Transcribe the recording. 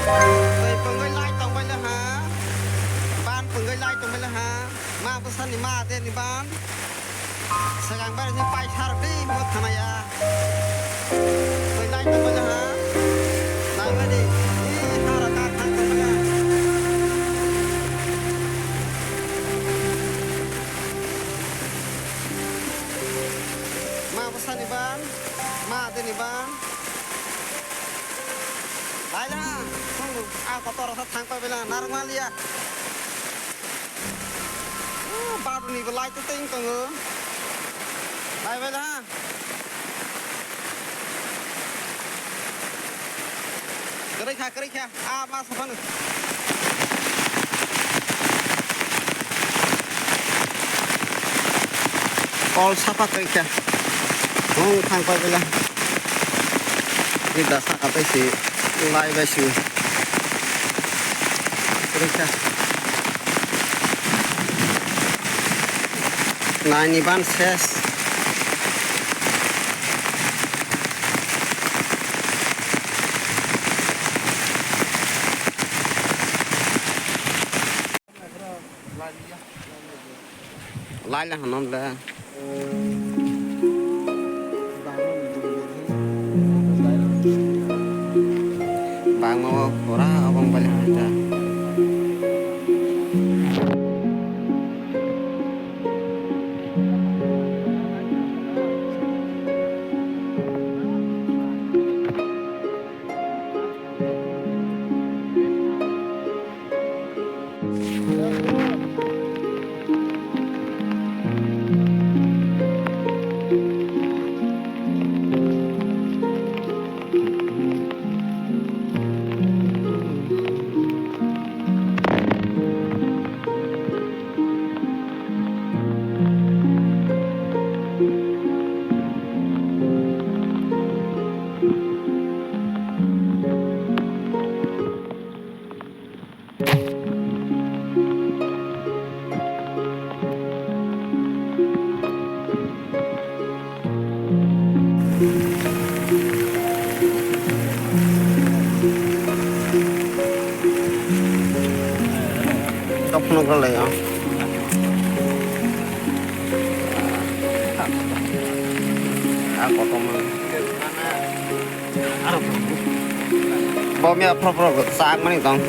Vậy người lại tổng vậy là hả? Ban người lại tổng vậy là hả? Ma pesan ni ma tên ni ban. Sekarang baru ni pai sarap di buat kana ya. Người lại tổng vậy là hả? Lại vậy đi. Harakat thang tổng vậy là. Ma pesan ni ban. Ma tên ni ban. Lại lah. Kotor rasa thang pai bela normal ya. Baru ni belai tu ting kau ngu. Lại vậy ha. Kerik ha. Mas apa ni? Kol siapa kerik ha? Thang pai bela. Ini dasar apa sih? Lai besu. Kerik. Nah ini ban ses. Lai lah non lah. Bang mau ora abang balik aja. Nó có lẽ có tôm bom ya pro sang mana tong